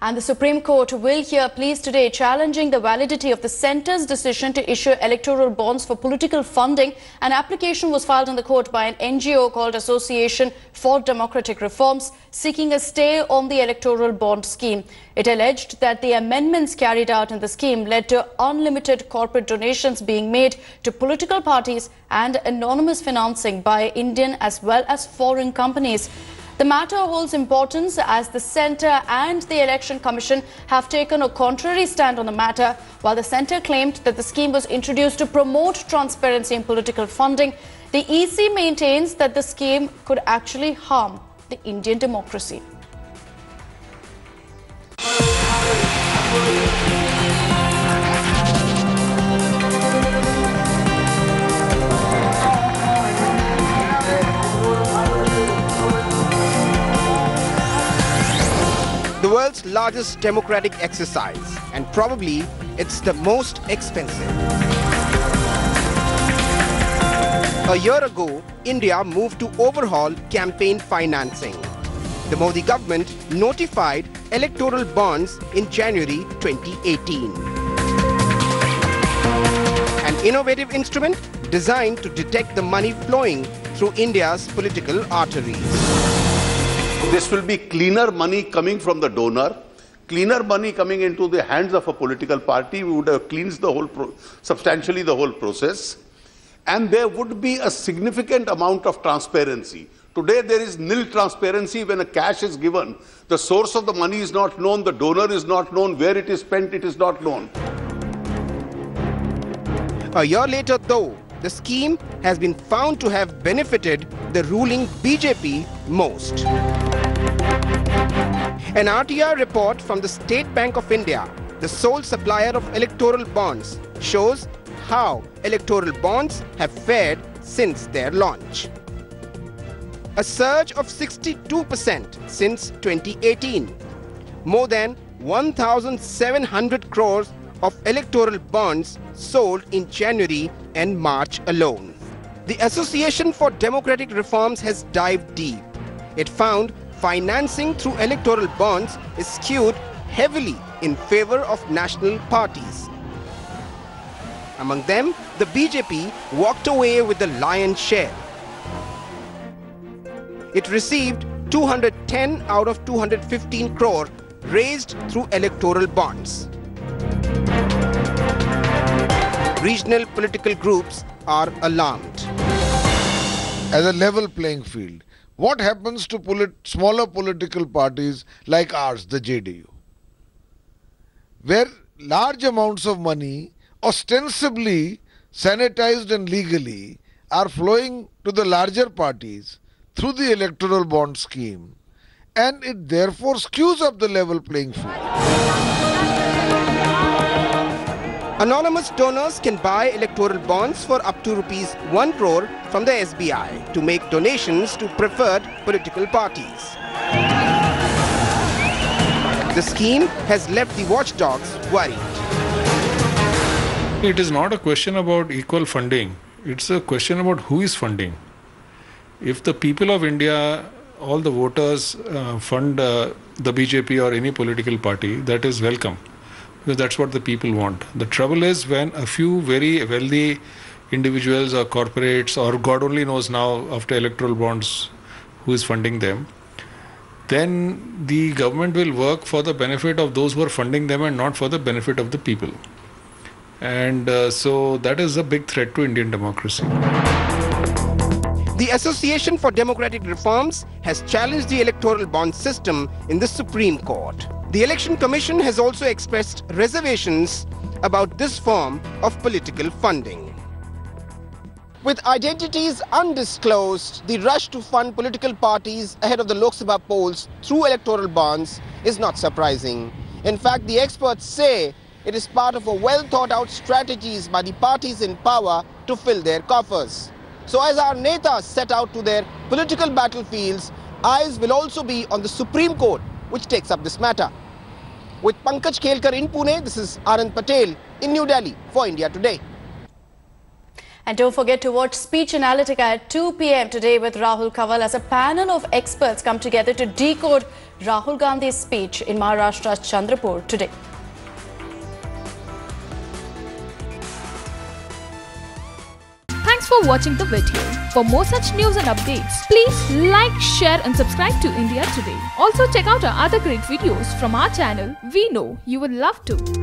And the Supreme Court will hear pleas today challenging the validity of the centre's decision to issue electoral bonds for political funding. An application was filed in the court by an NGO called Association for Democratic Reforms, seeking a stay on the electoral bond scheme. It alleged that the amendments carried out in the scheme led to unlimited corporate donations being made to political parties and anonymous financing by Indian as well as foreign companies. The matter holds importance as the centre and the Election Commission have taken a contrary stand on the matter, while the centre claimed that the scheme was introduced to promote transparency in political funding. The EC maintains that the scheme could actually harm the Indian democracy. The world's largest democratic exercise, and probably it's the most expensive. A year ago, India moved to overhaul campaign financing. The Modi government notified electoral bonds in January 2018. An innovative instrument designed to detect the money flowing through India's political arteries. This will be cleaner money coming from the donor, cleaner money coming into the hands of a political party. We would have cleansed the whole substantially the whole process, and there would be a significant amount of transparency. Today there is nil transparency when a cash is given. The source of the money is not known, the donor is not known, where it is spent it is not known. A year later though, the scheme has been found to have benefited the ruling BJP most. An RTR report from the State Bank of India, the sole supplier of electoral bonds, shows how electoral bonds have fared since their launch. A surge of 62% since 2018. More than 1,700 crores of electoral bonds sold in January and March alone. The Association for Democratic Reforms has dived deep. It found financing through electoral bonds is skewed heavily in favor of national parties. Among them, the BJP walked away with the lion's share. It received 210 out of 215 crore raised through electoral bonds. Regional political groups are alarmed. As a level playing field, what happens to smaller political parties like ours, the JDU, where large amounts of money, ostensibly sanitized and legally, are flowing to the larger parties through the electoral bond scheme, and it therefore skews up the level playing field. Anonymous donors can buy electoral bonds for up to ₹1 crore from the SBI to make donations to preferred political parties. The scheme has left the watchdogs worried. It is not a question about equal funding. It's a question about who is funding. If the people of India, all the voters fund the BJP or any political party, that is welcome. Because that's what the people want. The trouble is when a few very wealthy individuals or corporates, or God only knows now after electoral bonds who is funding them, then the government will work for the benefit of those who are funding them and not for the benefit of the people. And so that is a big threat to Indian democracy. The Association for Democratic Reforms has challenged the electoral bond system in the Supreme Court. The Election Commission has also expressed reservations about this form of political funding. With identities undisclosed, the rush to fund political parties ahead of the Lok Sabha polls through electoral bonds is not surprising. In fact, the experts say it is part of a well-thought-out strategies by the parties in power to fill their coffers. So as our netas set out to their political battlefields, eyes will also be on the Supreme Court, which takes up this matter. With Pankaj Khelkar in Pune, this is Anand Patel in New Delhi for India Today. And don't forget to watch Speech Analytica at 2 p.m. today with Rahul Kanwal as a panel of experts come together to decode Rahul Gandhi's speech in Maharashtra's Chandrapur today. Thanks for watching the video. For more such news and updates, please like, share and subscribe to India Today. Also check out our other great videos from our channel. We know you would love to.